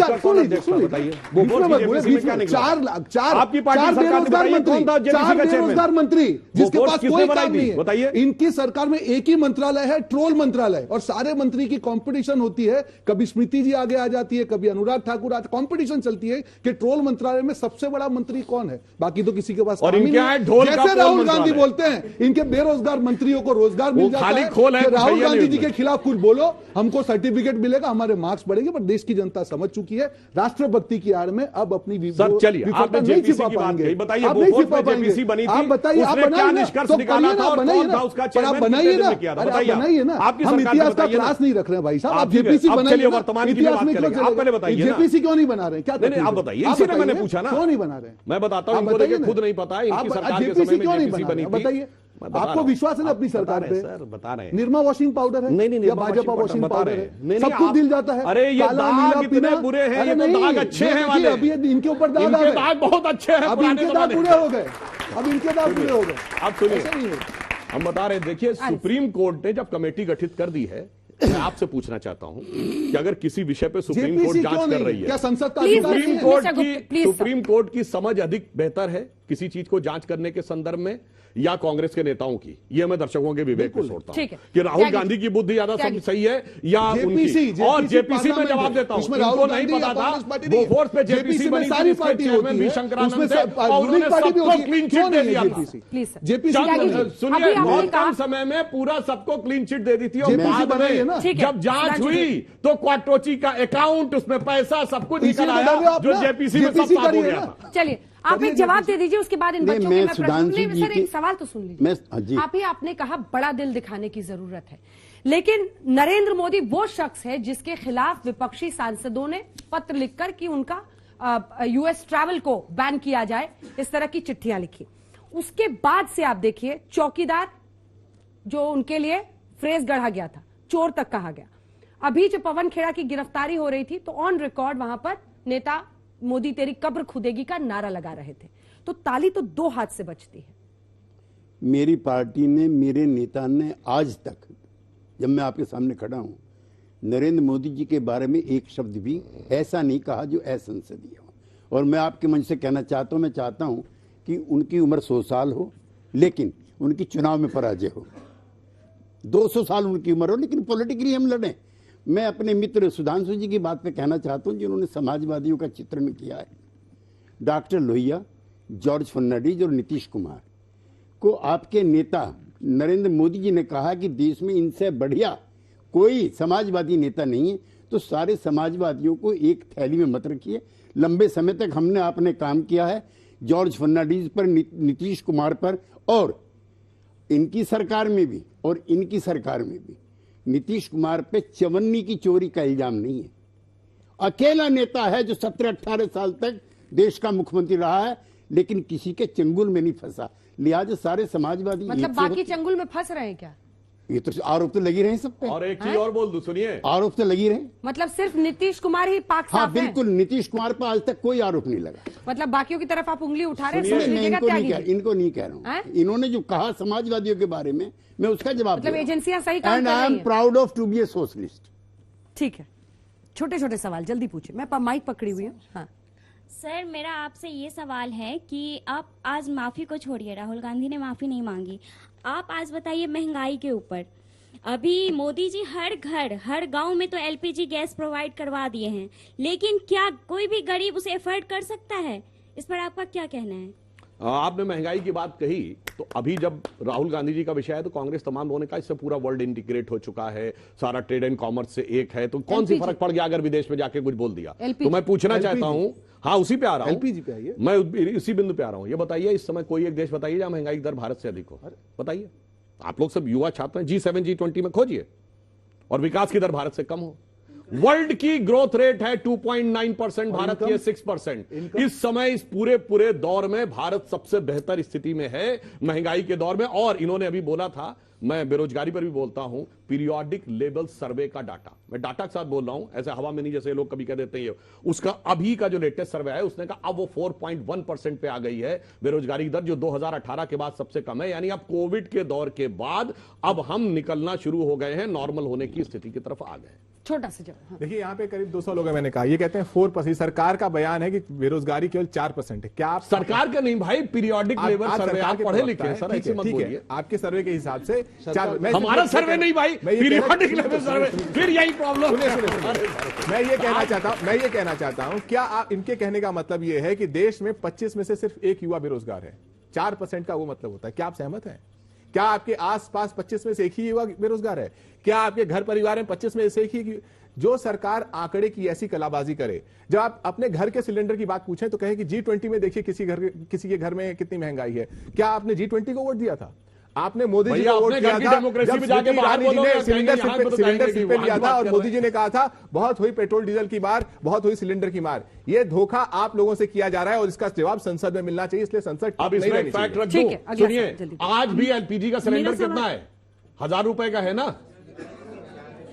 बेरोजगार मंत्री जिसके पास कोई काम नहीं है। इनकी सरकार में एक ही मंत्रालय है, ट्रोल मंत्रालय, और सारे मंत्री की कंपटीशन होती है। कभी स्मृति जी आगे आ जाती है, कभी अनुराग ठाकुर आते, कंपटीशन चलती है कि ट्रोल मंत्रालय में सबसे बड़ा मंत्री कौन है। बाकी तो किसी के पास और इनके जैसे राहुल गांधी बोलते हैं इनके बेरोजगार मंत्रियों को रोजगार मिल जाता है। राहुल गांधी जी के खिलाफ कुछ बोलो, हमको सर्टिफिकेट मिलेगा, हमारे मार्क्स बढ़ेंगे। पर देश की जनता समझ चुकी है राष्ट्रभक्ति की आड़ में अब अपनी नहीं छिपा पाएंगे। आप नहीं छिपा पाएंगे। आप बताइए, आप बनाइए ना। हम इतिहास का क्लास नहीं रख रहे हैं भाई साहब। आप जेपीसी बनाइए, इतिहास में जेपीसी क्यों नहीं बना रहे? क्या आप बताइए, इसीलिए मैंने पूछा ना, क्यों नहीं बना रहे? मैं बताता हूं, इनको देखिए खुद नहीं पता है इनकी सरकार के समय में जेपीसी बनी थी। बताइए, आपको विश्वास है ना अपनी सरकार पे? सर बता रहे हैं, निर्मा वॉशिंग पाउडर है नहीं या भाजपा वॉशिंग पाउडर है? सब कुछ दिल जाता है। अरे ये दाग इतने बुरे हैं, ये तो दाग अच्छे हैं वाले। अभी इनके ऊपर दाग आ गए, दाग बहुत अच्छे हैं, अब इनके दाग बुरे हो गए, अब इनके दाग बुरे हो गए। आप सुनिए, हम बता रहे, देखिए सुप्रीम कोर्ट ने जब कमेटी गठित कर दी है, मैं आपसे पूछना चाहता हूं कि अगर किसी विषय पे सुप्रीम कोर्ट जांच कर रही है, क्या संसद का सुप्रीम कोर्ट की समझ अधिक बेहतर है किसी चीज को जांच करने के संदर्भ में या कांग्रेस के नेताओं की? ये मैं दर्शकों के विवेक को छोड़ता हूं कि राहुल गांधी की बुद्धि ज्यादा सही है या उनकी। और जेपीसी में जवाब देता हूं, उनको नहीं पता था बोफोर्स पे जेपीसी बनी, सारी पार्टी चेयरमैन भी शंकरानंद थे और उन्होंने सबको क्लीन चिट दे दिया था। सुनिए, बहुत कम समय में पूरा सबको क्लीन चिट दे दी थी। और बाद में जब जांच हुई तो क्वाटोची का अकाउंट, उसमें पैसा सब कुछ निकल आया जो जेपीसी में सब साफ हो गया था। चलिए आप एक जवाब दे दीजिए, उसके बाद इन बच्चों के सर एक सवाल तो सुन लीजिए। आप ही आपने कहा बड़ा दिल दिखाने की जरूरत है, लेकिन नरेंद्र मोदी वो शख्स है जिसके खिलाफ विपक्षी सांसदों ने पत्र लिखकर कि उनका यूएस ट्रैवल को बैन किया जाए, इस तरह की चिट्ठियां लिखी। उसके बाद से आप देखिए, चौकीदार जो उनके लिए फ्रेज गढ़ा गया था, चोर तक कहा गया। अभी जो पवन खेड़ा की गिरफ्तारी हो रही थी तो ऑन रिकॉर्ड वहां पर नेता मोदी तेरी कब्र खुदेगी का नारा लगा रहे थे। तो ताली तो दो हाथ से बजती है। मेरी पार्टी ने, मेरे नेता ने आज तक, जब मैं आपके सामने खड़ा हूं, नरेंद्र मोदी जी के बारे में एक शब्द भी ऐसा नहीं कहा जो असंसदीय हो। और मैं आपके मंच से कहना चाहता हूं, मैं चाहता हूं कि उनकी उम्र 100 साल हो, लेकिन उनकी चुनाव में पराजय हो। 200 साल उनकी उम्र हो, लेकिन पॉलिटिकली हम लड़ें। मैं अपने मित्र सुधांशु जी की बात पे कहना चाहता हूं, जिन्होंने समाजवादियों का चित्रण किया है। डॉक्टर लोहिया, जॉर्ज फर्नांडिस और नीतीश कुमार को आपके नेता नरेंद्र मोदी जी ने कहा कि देश में इनसे बढ़िया कोई समाजवादी नेता नहीं है, तो सारे समाजवादियों को एक थैली में मत रखिए। लंबे समय तक हमने आपने काम किया है जॉर्ज फर्नांडिस पर, नीतीश कुमार पर, और इनकी सरकार में भी और इनकी सरकार में भी नीतीश कुमार पे चवन्नी की चोरी का इल्जाम नहीं है। अकेला नेता है जो 17-18 साल तक देश का मुख्यमंत्री रहा है, लेकिन किसी के चंगुल में नहीं फंसा। लिहाजा सारे समाजवादी मतलब बाकी चंगुल में फंस रहे हैं क्या? ये तो आरोप तो लगी रहे सब पे। और एक चीज और बोल दूं, सुनिए, आरोप तो लगी रहे। मतलब सिर्फ नीतीश कुमार ही पाक हाँ साफ है? बिल्कुल, नीतीश कुमार पर आज तक कोई आरोप नहीं लगा। मतलब बाकियों की तरफ आप उंगली उठा रहे हैं? सुनिए, समझ मैं लीजिएगा इनको नहीं कह रहा हूँ। इन्होंने जो कहा समाजवादियों के बारे में, मैं उसका जवाब मतलब एजेंसियां सही काम एंड कर आई रही एम हैं। Proud of to be a socialist. ठीक है, छोटे छोटे सवाल जल्दी पूछे, मैं माइक पकड़ी हुई हूँ। हाँ सर, मेरा आपसे ये सवाल है कि आप आज माफी को छोड़िए, राहुल गांधी ने माफी नहीं मांगी, आप आज बताइए महंगाई के ऊपर। अभी मोदी जी हर घर हर गांव में तो एलपीजी गैस प्रोवाइड करवा दिए हैं, लेकिन क्या कोई भी गरीब उसे एफर्ड कर सकता है? इस पर आपका क्या कहना है? आपने महंगाई की बात कही, तो अभी जब राहुल गांधी जी का विषय है तो कांग्रेस तमाम लोगों ने कहा इससे पूरा वर्ल्ड इंटीग्रेट हो चुका है, सारा ट्रेड एंड कॉमर्स से एक है, तो कौन सी फर्क पड़ गया अगर विदेश में जाके कुछ बोल दिया? तो मैं पूछना चाहता हूं, हाँ उसी पे आ रहा हूं, एलपीजी पे आइए, मैं इसी बिंदु पे आ रहा हूं। ये बताइए इस समय कोई एक देश बताइए जहां महंगाई की दर भारत से अधिक हो, बताइए। आप लोग सब युवा छात्र हैं, G7 G20 में खोजिए, और विकास की दर भारत से कम हो। वर्ल्ड की ग्रोथ रेट है 2.9%, भारत की है 6%। इस समय इस पूरे दौर में भारत सबसे बेहतर स्थिति में है महंगाई के दौर में। और इन्होंने अभी बोला था, मैं बेरोजगारी पर भी बोलता हूं, पीरियोडिक लेवल सर्वे का डाटा, मैं डाटा के साथ बोल रहा हूं, ऐसे हवा में नहीं जैसे लोग कभी कह देते हैं। उसका अभी का जो लेटेस्ट सर्वे है उसने कहा अब वो 4.1% पे आ गई है बेरोजगारी की दर, जो 2018 के बाद सबसे कम है। यानी अब कोविड के दौर के बाद अब हम निकलना शुरू हो गए हैं, नॉर्मल होने की स्थिति की तरफ आ गए। छोटा सा जवाब। हाँ। देखिए यहाँ पे करीब 200 लोग हैं, मैंने कहा, ये कहते हैं 4%। सरकार का बयान है कि बेरोजगारी केवल 4% है। क्या आप सरकार का नहीं भाई, पीरियोडिक लेवल सर्वे, आप पढ़े लिखे हैं सर, ऐसे मत ठीक बोलिए। है, आपके सर्वे के हिसाब से हमारा सर्वे नहीं भाई, पीरियोडिक लेवल सर्वे, फिर यही प्रॉब्लम। मैं ये कहना चाहता हूं, क्या आप, इनके कहने का मतलब ये है कि देश में 25 में से सिर्फ एक युवा बेरोजगार है, 4% का वो मतलब होता है। क्या आप सहमत हैं? क्या आपके आसपास 25 में से एक ही युवा बेरोजगार है? क्या आपके घर परिवार में 25 में से एक ही? जो सरकार आंकड़े की ऐसी कलाबाजी करे, जब आप अपने घर के सिलेंडर की बात पूछें तो कहें कि G20 में देखिए किसी के घर में कितनी महंगाई है। क्या आपने G20 को वोट दिया था? आपने मोदी जी को वोट किया था जब स्मृति ईरानी जी ने सिलेंडर सिर पे लिया था और मोदी जी ने कहा था बहुत हुई पेट्रोल डीजल की मार, बहुत हुई सिलेंडर की मार। ये धोखा आप लोगों से किया जा रहा है और इसका जवाब संसद में मिलना चाहिए, इसलिए संसद अब इसमें फैक्ट रख दूं, सुनिए, आज भी एलपीजी का सिलेंडर कितना है? 1000 रुपए का है ना?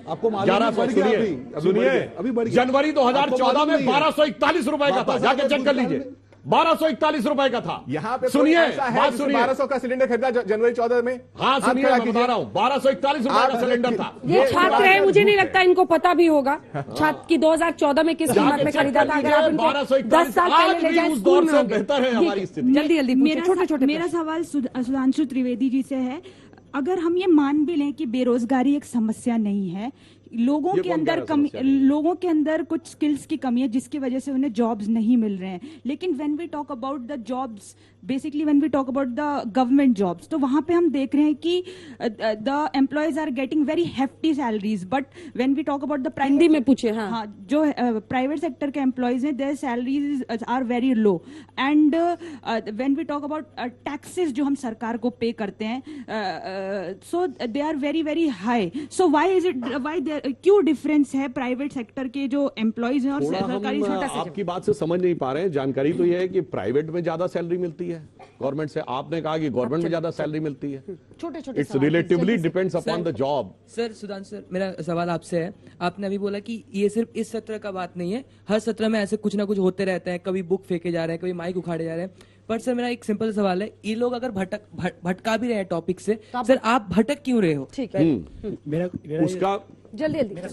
आपको 1100। सुनिए, जनवरी 2014 में 1241 रुपए का था, जाके चेक कर लीजिए, 1241 रुपए का था। यहाँ पे सुनिए, बात सुनिए, 1200 का सिलेंडर खरीदा जनवरी 14 में। हाँ सुनिए, मैं बता रहा हूँ, 1241 रुपए का सिलेंडर था। ये छात्र है, मुझे नहीं लगता इनको पता भी होगा छात्र की 2014 में किस कीमत में खरीदा था। अगर आप इनको 10 साल पहले ले जाए स्कूल में, बेहतर है हमारी स्थिति। जल्दी जल्दी छोटे-छोटे। मेरा सवाल सुधांशु त्रिवेदी जी से है। अगर हम ये मान भी लें कि बेरोजगारी एक समस्या नहीं है, लोगों के अंदर कुछ स्किल्स की कमी है जिसकी वजह से उन्हें जॉब्स नहीं मिल रहे हैं, लेकिन when we talk about the jobs, basically when we talk about the government jobs, तो वहां पे हम देख रहे हैं कि the employees are getting very hefty salaries, but when we talk about the Hindi में पूछे। हाँ, जो प्राइवेट सेक्टर के एम्प्लॉयज हैं, their salaries are very low, and when we talk about taxes जो हम सरकार को पे करते हैं, so they are very very high. So why क्यों डिफरेंस है प्राइवेट सेक्टर के जो एम्प्लॉयज हैं और सरकारी? आपकी बात से समझ नहीं पा रहे हैं। जानकारी तो यह है कि प्राइवेट में ज्यादा सैलरी मिलती है गवर्नमेंट से, आपने कहा कि गवर्नमेंट में ज्यादा सैलरी मिलती है। छोटे-छोटे it's relatively depends upon the job. Sir Sudhanshu sir, मेरा सवाल आपसे है, आपने अभी बोला कि ये सिर्फ इस सत्र का बात नहीं है, हर सत्र में ऐसे कुछ ना कुछ होते रहते हैं, कभी बुक फेंके जा रहे हैं, कभी माइक उखाड़े जा रहे हैं। पर सर मेरा एक सिंपल सवाल है, ये लोग अगर भटका भी रहे हैं टॉपिक से, सर आप भटक क्यों रहे हो? ठीक है, उसका जल्दी मेरा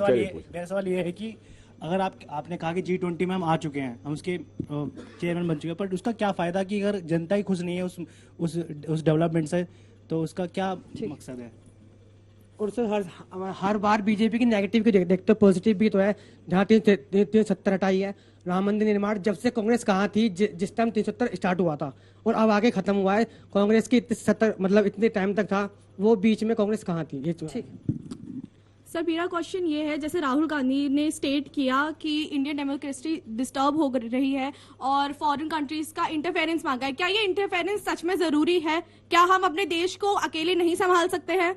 सवाल ये है कि अगर आपने कहा कि G20 में हम आ चुके हैं, हम उसके चेयरमैन बन चुके हैं, पर उसका क्या फायदा कि अगर जनता ही खुश नहीं है उस डेवलपमेंट से, तो उसका क्या मकसद है? और सर हर बार बीजेपी की नेगेटिव की देखते, पॉजिटिव भी तो है। जहाँ 370 हटाई है, राम मंदिर निर्माण जब से कांग्रेस कहाँ थी, जिस टाइम 370 स्टार्ट हुआ था और अब आगे खत्म हुआ है, कांग्रेस की 70 मतलब इतने टाइम तक था, वो बीच में कांग्रेस कहाँ थी? ये ठीक। सर मेरा क्वेश्चन ये है, जैसे राहुल गांधी ने स्टेट किया कि इंडियन डेमोक्रेसी डिस्टर्ब हो रही है और फॉरेन कंट्रीज का इंटरफेरेंस मांगा है, क्या ये इंटरफेरेंस सच में जरूरी है? क्या हम अपने देश को अकेले नहीं संभाल सकते हैं?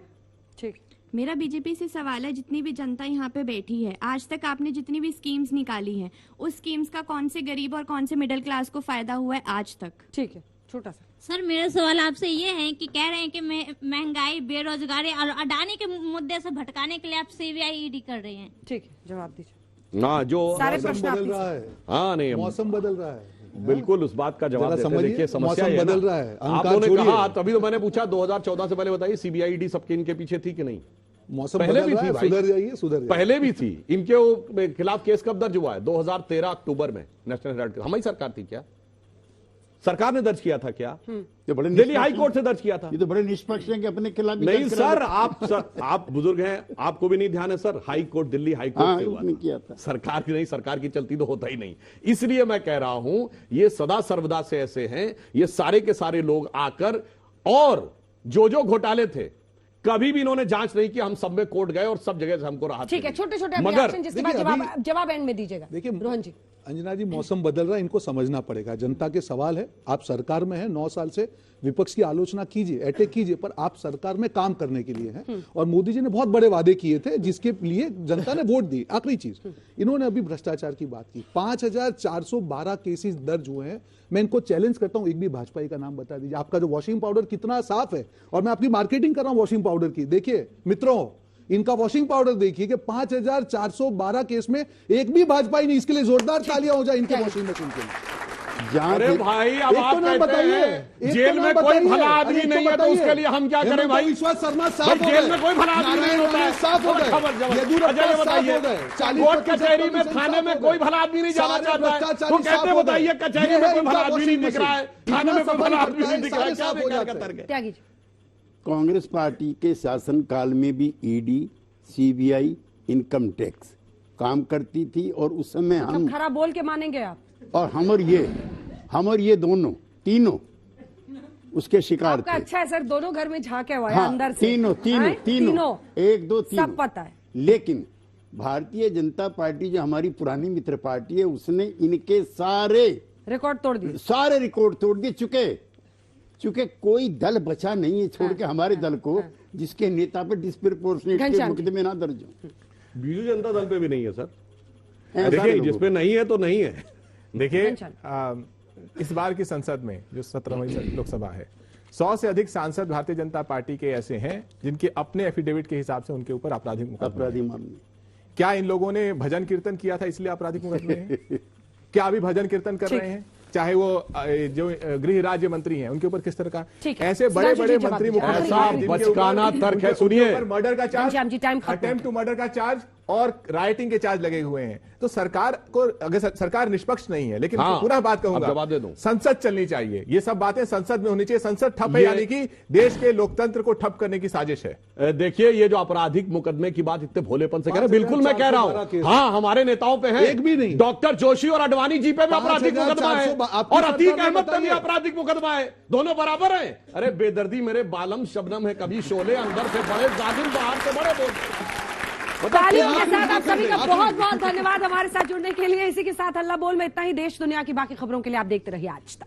ठीक। मेरा बीजेपी से सवाल है, जितनी भी जनता यहाँ पे बैठी है, आज तक आपने जितनी भी स्कीम्स निकाली हैं, उस स्कीम्स का कौन से गरीब और कौन से मिडिल क्लास को फायदा हुआ है आज तक? ठीक है, छोटा सा। सर मेरा सवाल आपसे ये है कि कह रहे हैं कि महंगाई, बेरोजगारी और अडानी के मुद्दे से भटकाने के लिए आप सीबीआई ईडी कर रहे हैं। ठीक है, जवाब दीजिए। ना जो सारे मौसम प्रश्न बदल रहा है, हाँ नहीं मौसम बदल रहा है, बिल्कुल उस बात का जवाब देते हैं। देखिए समस्या मौसम ये है बदल ना, रहा है, आप अहंकार लोगों ने छोड़िए। कहा, तभी तो मैंने पूछा 2014 से पहले बताइए सीबीआई ईडी सबके इनके पीछे थी कि नहीं? मौसम पहले बदल भी रहा थी है, भाई, सुधर जाइए, सुधर जाइए। पहले भी थी। इनके खिलाफ केस कब दर्ज हुआ है? 2013 अक्टूबर में नेशनल हेराल्ड। हमारी सरकार थी क्या? सरकार ने दर्ज किया था क्या? ये बड़े दिल्ली हाई कोर्ट से दर्ज किया था। ये तो बड़े निष्पक्ष हैं कि अपने खिलाफ भी नहीं दर्ज करा सर, आप बुजुर्ग हैं, आपको भी नहीं ध्यान है sir. High court, Delhi high court से हुआ उसने किया था। सरकार की नहीं, सरकार की चलती तो होता ही नहीं। इसलिए मैं कह रहा हूं, ये सदा सर्वदा से ऐसे हैं, ये सारे के सारे लोग आकर, और जो घोटाले थे कभी भी इन्होंने जांच नहीं की। हम सब में कोर्ट गए और सब जगह से हमको राहत ठीक है, मिली। छोटे छोटे मगर जिसके बाद जवाब एंड में दीजिएगा। देखिए रोहन जी, अंजना जी, मौसम बदल रहा है, इनको समझना पड़ेगा। जनता के सवाल है, आप सरकार में हैं, 9 साल से विपक्ष की आलोचना कीजिए, अटैक कीजिए, पर आप सरकार में काम करने के लिए हैं। और मोदी जी ने बहुत बड़े वादे किए थे जिसके लिए जनता ने वोट दी। आखिरी चीज, इन्होंने अभी भ्रष्टाचार की बात की। 5412 केसेस दर्ज हुए हैं। मैं इनको चैलेंज करता हूं, एक भी भाजपाई का नाम बता दीजिए। आपका जो वॉशिंग पाउडर कितना साफ है, और मैं आपकी मार्केटिंग कर रहा हूं वॉशिंग पाउडर की। देखिए मित्रों, इनका वॉशिंग पाउडर देखिए कि 5412 केस में एक भी भाजपाई नहीं। इसके लिए जोरदार तालियां हो जाए इनके वॉशिंग मशीन के लिए। अरे भाई, अब आप कहते हैं जेल में कोई भला आदमी नहीं है, तो उसके लिए हम क्या करें भाई? विश्वास शर्मा साहब, जेल में कोई भला आदमी नहीं होता है, साफ हो गए। बताइए, कोर्ट कचहरी में, थाने में कोई भला आदमी नहीं जाना चाहता है, तो कहते बताइए कचहरी में कोई भला आदमी नहीं दिख रहा है, थाने में कोई भला आदमी नहीं दिख रहा है, क्या बेकार का तर्क है? त्यागी जी, कांग्रेस पार्टी के शासन काल में भी ईडी, सीबीआई, इनकम टैक्स काम करती थी, और उस समय हम खरा बोल के मानेंगे आप? और हम और ये दोनों तीनों उसके शिकार आपका थे। अच्छा है सर, दोनों घर में झांके हुआ है हाँ, अंदर से। तीनों 1 2 3 सब पता है। लेकिन भारतीय जनता पार्टी जो हमारी पुरानी मित्र पार्टी है, उसने इनके सारे रिकॉर्ड तोड़ दिए, सारे रिकॉर्ड तोड़ दिए। चूंकि कोई दल बचा नहीं है छोड़ के हमारे दल को, जिसके नेता पर डिस्प्रोपोर्शनेट मुकदमे ना दर्ज हो। बीजू जनता दल पे भी नहीं है सर। देखिए, जिसपे नहीं है तो नहीं है। देखिए, इस बार की संसद में जो 17वीं लोकसभा है, 100 से अधिक सांसद भारतीय जनता पार्टी के ऐसे हैं जिनके अपने एफिडेविट के हिसाब से उनके ऊपर आपराधिक मामले। क्या इन लोगों ने भजन कीर्तन किया था इसलिए आपराधिक मुकदमे हैं? क्या अभी भजन कीर्तन कर रहे हैं? चाहे वो जो गृह राज्य मंत्री हैं, उनके ऊपर किस तरह का ऐसे बड़े बड़े मंत्री बचकाना तर्क है। सुनिए, मर्डर का चार्ज, अटेम्प्ट टू मर्डर का चार्ज और राइटिंग के चार्ज लगे हुए हैं। तो सरकार को, अगर सरकार निष्पक्ष नहीं है, लेकिन पूरा बात कहूंगा, जवाब दे दूं, संसद चलनी चाहिए। ये सब बातें संसद में होनी चाहिए। संसद ठप है, यानी कि देश के लोकतंत्र को ठप करने की साजिश है। देखिए, ये जो आपराधिक मुकदमे की बात इतने भोलेपन से कह रहे हैं, बिल्कुल मैं कह रहा हूं, हाँ हमारे नेताओं पे है, एक भी नहीं। डॉक्टर जोशी और अडवाणी जी पे भी आपराधिक मुकदमा है, और अतीक अहमद पे भी आपराधिक मुकदमा है। दोनों बराबर है। अरे बेदर्दी मेरे बालम शबनम है, कभी शोले अंदर से बड़े, जालिम बाहर से बड़े बोलते। तालियों के साथ आप सभी का बहुत बहुत धन्यवाद हमारे साथ जुड़ने के लिए। इसी के साथ हल्ला बोल में इतना ही। देश दुनिया की बाकी खबरों के लिए आप देखते रहिए आज तक।